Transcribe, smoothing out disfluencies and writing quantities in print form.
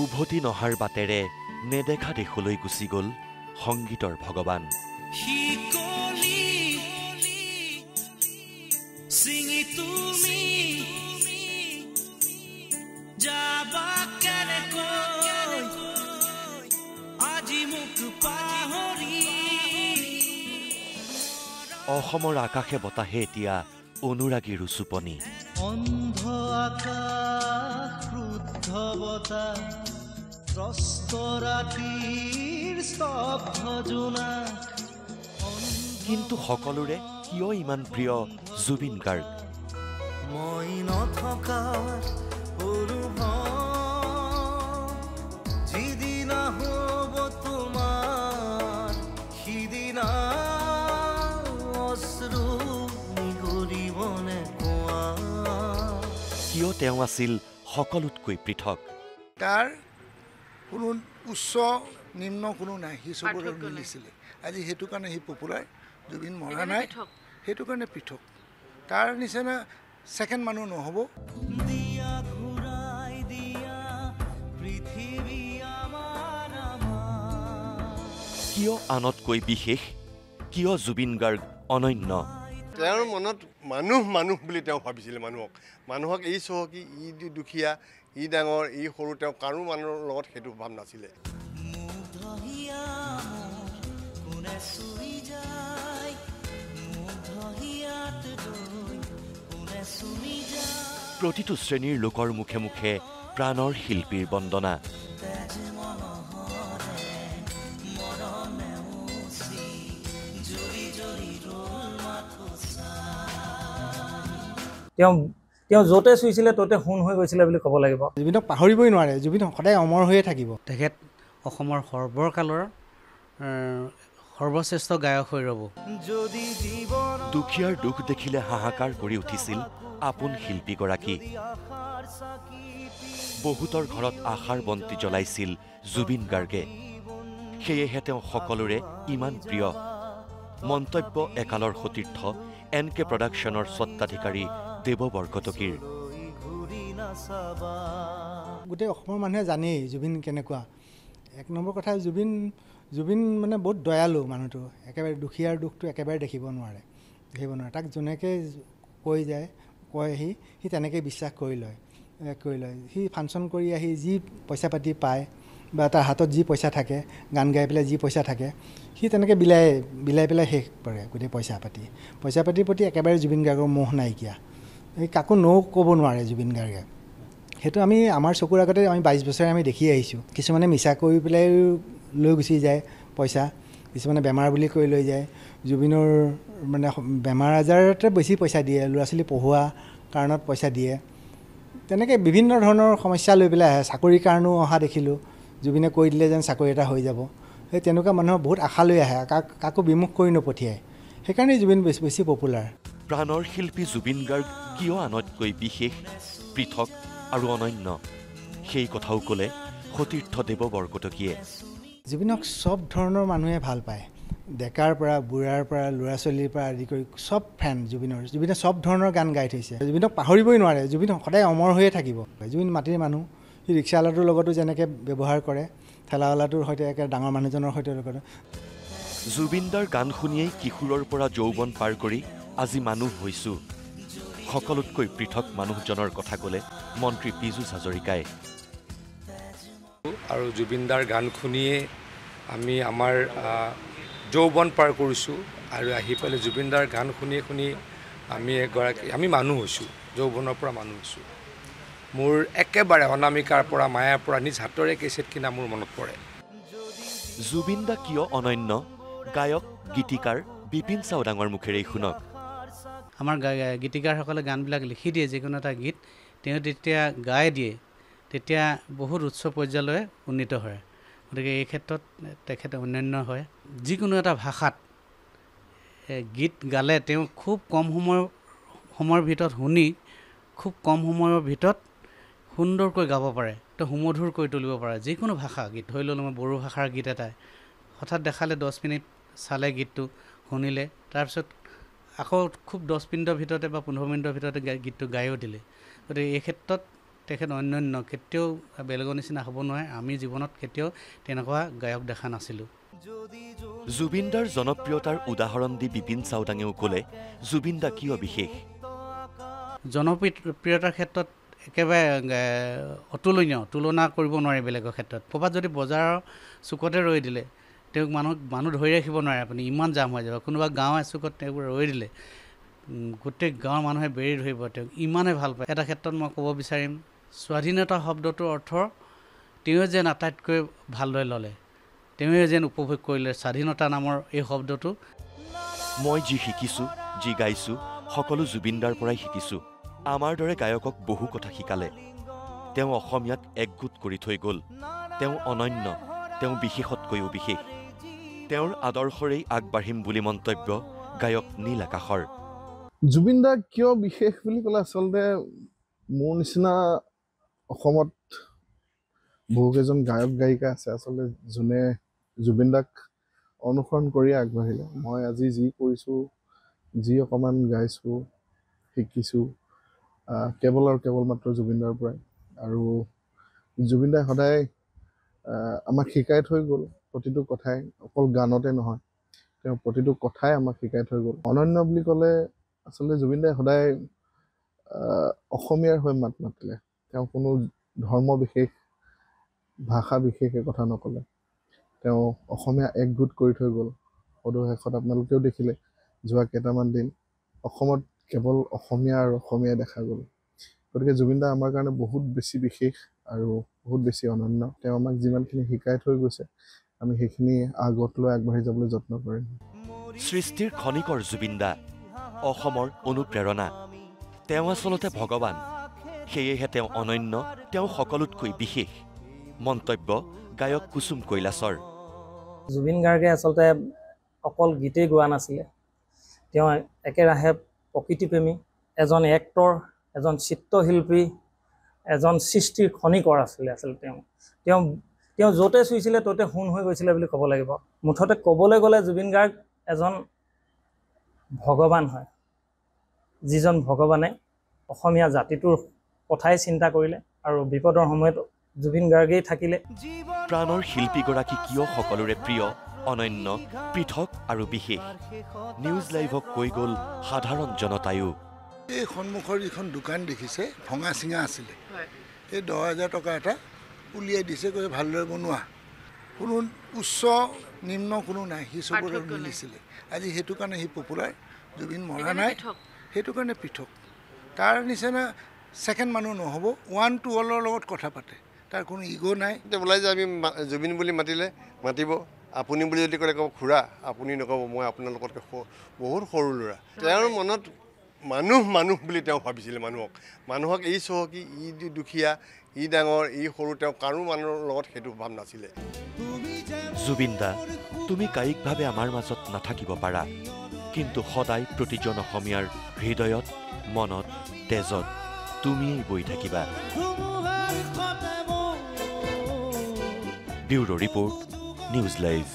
উভতি নহাৰ বাটেৰে নেদেখা দেশলৈ গুচি গ'ল সংগীতৰ ভগৱান। অসমৰ আকাশে বতাহে এতিয়া অনুৰাগী ৰুচুপনি। অন্ধ আকাশ ক্ৰুদ্ধ বতাহ ত্ৰস্ত ৰাতিৰ স্তব্ধ জোনাক। কিন্তু সকলোৰে কিয় ইমান প্ৰিয় জুবিন গাৰ্গ? মই নথকাৰ যিদিনা হ'ব তোমাৰ সিদিনা অশ্ৰু নিগৰিবনে কোৱা। কিয় তেওঁ আছিল সকলোতকৈ পৃথক? তাৰ কোনো উচ্চ নিম্ন কোনো নাই, সি চবৰে মিলিছিলে। আজি সেইটো কাৰণে সি পপুলাৰ। জুবিন মৰা নাই, সেইটো কাৰণে পৃথক। তাৰ নিচিনা ছেকেণ্ড মানুহ নহ'ব। কিয় আনতকৈ বিশেষ? কিয় জুবিন গাৰ্গ অনন্য? তেওঁৰ মনত মানুহ মানুহ বুলি তেওঁ ভাবিছিলে। মানুহক এই চহকী, ই দুখীয়া, ই ডাঙৰ, ই সৰু, তেওঁ কাৰো মানুহৰ লগত সেইটো ভাৱ নাছিলে। প্ৰতিটো শ্ৰেণীৰ লোকৰ মুখে মুখে প্ৰাণৰ শিল্পীৰ বন্দনা। তেওঁ য'তে চুইছিলে ত'তে সোণ হৈ গৈছিলে বুলি ক'ব লাগিব। জুবিনক পাহৰিবই নোৱাৰে। জুবিন সদায় অমৰ হৈয়ে থাকিব। তেখেত অসমৰ সৰ্বকালৰ সৰ্বশ্ৰেষ্ঠ গায়ক হৈ ৰ'ব। দুখীয়াৰ দুখ দেখিলে হাহাকাৰ কৰি উঠিছিল আপোন শিল্পীগৰাকী। বহুতৰ ঘৰত আশাৰ বন্তি জ্বলাইছিল জুবিন গাৰ্গে। সেয়েহে তেওঁ সকলোৰে ইমান প্ৰিয়। মন্তব্য একালৰ সতীৰ্থ NK প্ৰডাকশ্যনৰ স্বত্বাধিকাৰী দেৱ বৰকটকীৰ। গোটেই অসমৰ মানুহে জানেই জুবিন কেনেকুৱা। এক নম্বৰ কথা, জুবিন মানে বহুত দয়ালু মানুহটো। একেবাৰে দুখীয়াৰ দুখটো একেবাৰে দেখিব নোৱাৰে। তাক যেনেকৈ কয় সি তেনেকৈ বিশ্বাস কৰি লয়। সি ফাংচন কৰি আহি যি পইচা পাতি পায় বা তাৰ হাতত যি পইচা থাকে, গান গাই পেলাই যি পইচা থাকে, সি তেনেকৈ বিলাই পেলাই শেষ কৰে গোটেই পইচা পাতিৰ প্ৰতি একেবাৰে জুবিন গাৰ্গৰ মোহ নাইকিয়া। কাকো ক'ব নোৱাৰে জুবিন গাৰ্গে। সেইটো আমাৰ চকুৰ আগতে আমি 22 বছৰে আমি দেখি আহিছোঁ। কিছুমানে মিছা কৰি পেলাই লৈ গুচি যায় পইচা, কিছুমানে বেমাৰ বুলি কৈ লৈ যায়। জুবিনৰ মানে বেমাৰ আজাৰতে বেছি পইচা দিয়ে, ল'ৰা ছোৱালী পঢ়োৱা কাৰণত পইচা দিয়ে। তেনেকৈ বিভিন্ন ধৰণৰ সমস্যা লৈ পেলাই আহে। চাকৰিৰ কাৰণেও অহা দেখিলোঁ। জুবিনে কৈ দিলে যেন চাকৰি এটা হৈ যাব। সেই তেনেকুৱা মানুহৰ বহুত আশা লৈ আহে, কাকো বিমুখ কৰি নপঠিয়ায়। সেইকাৰণে জুবিন বেছি পপুলাৰ। প্ৰাণৰ শিল্পী জুবিন গাৰ্গ কিয় আনতকৈ বিশেষ, পৃথক আৰু অনন্য? সেই কথাও ক'লে সতীৰ্থ দেৱ বৰকটকীয়ে। জুবিনক চব ধৰণৰ মানুহে ভাল পায়। ডেকাৰ পৰা বুঢ়াৰ পৰা ল'ৰা ছোৱালীৰ পৰা আদি কৰি চব ফেন জুবিনে চব ধৰণৰ গান গাই থৈছে। জুবিনক পাহৰিবই নোৱাৰে। জুবিন সদায় অমৰ হৈয়ে থাকিব। জুবিন মাটিৰ মানুহ। সি ৰিক্সাৱালাটোৰ লগতো যেনেকৈ ব্যৱহাৰ কৰে, ঠেলাৱালাটোৰ সৈতে একে ডাঙৰ মানুহজনৰ সৈতে লগত। জুবিনদাৰ গান শুনিয়েই কিশোৰৰ পৰা যৌৱন পাৰ কৰি আজি মানুহ হৈছোঁ। সকলোতকৈ পৃথক মানুহজনৰ কথা ক'লে মন্ত্ৰী পীযুষ হাজৰিকাই। আৰু জুবিনদাৰ গান শুনিয়ে আমি আমাৰ যৌৱন পাৰ কৰিছোঁ। আৰু আহি পেলাই জুবিনদাৰ গান শুনি আমি মানুহ হৈছোঁ। যৌৱনৰ পৰা মানুহ হৈছোঁ। মোৰ একেবাৰে অনামিকাৰ পৰা মায়াৰ পৰা নিজ হাতৰে কেছেট কিনা মোৰ মনত পৰে। জুবিনদা কিয় অনন্য? গায়ক গীতিকাৰ বিপিন চাওডাঙৰ মুখেৰে শুনক। আমাৰ গীতিকাৰসকলে গানবিলাক লিখি দিয়ে, যিকোনো এটা গীত তেওঁ যেতিয়া গাই দিয়ে তেতিয়া বহুত উচ্চ পৰ্যায়লৈ উন্নীত হয়। গতিকে এই ক্ষেত্ৰত তেখেত অনন্য হয়। যিকোনো এটা ভাষাত গীত গালে তেওঁ খুব কম সময়ৰ ভিতৰত শুনি খুব কম সময়ৰ ভিতৰত সুন্দৰকৈ গাব পাৰে, তো সুমধুৰ কৰি তুলিব পাৰে। যিকোনো ভাষা গীত, ধৰি ল'লোঁ মই বড়ো ভাষাৰ গীত এটাই হঠাৎ দেখালে 10 মিনিট চালে গীতটো শুনিলে, তাৰপিছত আকৌ খুব 10 মিনিটৰ ভিতৰতে বা 15 মিনিটৰ ভিতৰতে গীতটো গায়ো দিলে। গতিকে এই ক্ষেত্ৰত তেখেত অন্যান্য কেতিয়াও বেলেগৰ নিচিনা হ'ব নোৱাৰে আমি জীৱনত কেতিয়াও তেনেকুৱা গায়ক দেখা নাছিলোঁ জুবিনদাৰ জনপ্ৰিয়তাৰ উদাহৰণ দি বিপিন চাওদাঙেও ক'লে জুবিনদা কিয় বিশেষ জনপ্ৰিয়তাৰ ক্ষেত্ৰত একেবাৰে অতুলনীয় তুলনা কৰিব নোৱাৰে বেলেগৰ ক্ষেত্ৰত ক'ৰবাত যদি বজাৰৰ চুকতে ৰৈ দিলে তেওঁক মানুহ ধৰি ৰাখিব নোৱাৰে আপুনি ইমান জাম হৈ যাব কোনোবা গাঁও এচুকত তেওঁক ৰৈ দিলে গোটেই গাঁৱৰ মানুহে বেৰি ধৰিব তেওঁক ইমানেই ভাল পায় এটা ক্ষেত্ৰত মই ক'ব বিচাৰিম স্বাধীনতা শব্দটোৰ অৰ্থ তেওঁ যেন আটাইতকৈ ভালদৰে ল'লে তেওঁৱে যেন উপভোগ কৰিলে স্বাধীনতা নামৰ এই শব্দটো মই যি শিকিছোঁ যি গাইছোঁ সকলো জুবিনদাৰ পৰাই শিকিছোঁ আমাৰ দৰে গায়কক বহু কথা শিকালে তেওঁ অসমীয়াক একগোট কৰি থৈ গ'ল তেওঁ অনন্য তেওঁ বিশেষতকৈও বিশেষ তেওঁৰ আদৰ্শৰেই আগবাঢ়িম বুলি মন্তব্য গায়ক নীল আকাশৰ জুবিনদা কিয় বিশেষ বুলি ক'লে আচলতে মোৰ নিচিনা অসমত বহুকেইজন গায়ক গায়িকা আছে আচলতে যোনে জুবিনদাক অনুসৰণ কৰি আগবাঢ়িলে মই আজি যি কৰিছোঁ যি অকণমান গাইছোঁ শিকিছোঁ কেৱল আৰু কেৱল মাত্ৰ জুবিনদাৰ পৰাই আৰু জুবিনদাই সদায় আমাক শিকাই থৈ গ'ল প্ৰতিটো কথাই অকল গানতে নহয় তেওঁ প্ৰতিটো কথাই আমাক শিকাই থৈ গ'ল অনন্য বুলি ক'লে আচলতে জুবিনদাই সদায় অসমীয়াৰ হৈ মাত মাতিলে তেওঁ কোনো ধৰ্ম বিশেষ ভাষা বিশেষে কথা নক'লে তেওঁ অসমীয়া একগোট কৰি থৈ গ'ল সদুশেষত আপোনালোকেও দেখিলে যোৱা কেইটামান দিন অসমত কেৱল অসমীয়া আৰু অসমীয়াই দেখা গ'ল গতিকে জুবিনদা আমাৰ কাৰণে বহুত বেছি বিশেষ আৰু বহুত বেছি অনন্য তেওঁ আমাক যিমানখিনি শিকাই থৈ গৈছে আমি সেইখিনি আগত লৈ আগবাঢ়ি যাবলৈ যত্ন কৰিম সৃষ্টিৰ খনিকৰ জুবিনদা অসমৰ অনুপ্ৰেৰণা তেওঁ আচলতে ভগৱান সেয়েহে তেওঁ অনন্য তেওঁ সকলোতকৈ বিশেষ মন্তব্য গায়ক কুসুম কৈলাশৰ জুবিন গাৰ্গে আচলতে অকল গীতেই গোৱা নাছিলে তেওঁ একেৰাহে প্ৰকৃতিপ্ৰেমী এজন এক্টৰ এজন চিত্ৰশিল্পী এজন সৃষ্টিৰ খনিকৰ আছিলে আচলতে তেওঁ য'তে চুইছিলে ত'তে সোণ হৈ গৈছিলে বুলি ক'ব লাগিব মুঠতে ক'বলৈ গ'লে জুবিন গাৰ্গ এজন ভগৱান হয় যিজন ভগৱানে অসমীয়া জাতিটোৰ কথাই চিন্তা কৰিলে আৰু বিপদৰ সময়ত জুবিন গাৰ্গেই থাকিলে প্ৰাণৰ শিল্পীগৰাকী কিয় সকলোৰে প্ৰিয় অনন্য পৃথক আৰু বিশেষ নিউজ লাইভক কৈ গ'ল সাধাৰণ জনতায়ো এই সন্মুখৰ যিখন দোকান দেখিছে ভঙা চিঙা আছিলে এই 10,000 টকা এটা উলিয়াই দিছে গৈ ভালদৰে বনোৱা কোনো উচ্চ নিম্ন কোনো নাই সি চবৰে মিলিছিলে আজি সেইটো কাৰণে সি পপুলাৰ জুবিন মৰা নাই সেইটো কাৰণে পৃথক তাৰ নিচিনা ছেকেণ্ড মানুহ নহ'ব ওৱান টু অলৰ লগত কথা পাতে তাৰ কোনো ইগ' নাই এতিয়া ওলাই যে আমি জুবিন বুলি মাতিলে মাতিব আপুনি বুলি যদি ক'লে ক'ব খুৰা আপুনি নক'ব মই আপোনাৰ লগত বহুত সৰু ল'ৰা তেওঁৰ মনত মানুহ বুলি তেওঁ ভাবিছিলে মানুহক এই চহকী ই দুখীয়া ই ডাঙৰ ই সৰু তেওঁ কাৰো মানুহৰ লগত সেইটো ভাৱ নাছিলে জুবিনদা তুমি কায়িকভাৱে আমাৰ মাজত নাথাকিব পাৰা কিন্তু সদায় প্ৰতিজন অসমীয়াৰ হৃদয়ত মনত তেজত তুমিয়েই বৈ থাকিবা ব্যুৰো ৰিপৰ্ট নিউজ লাইভ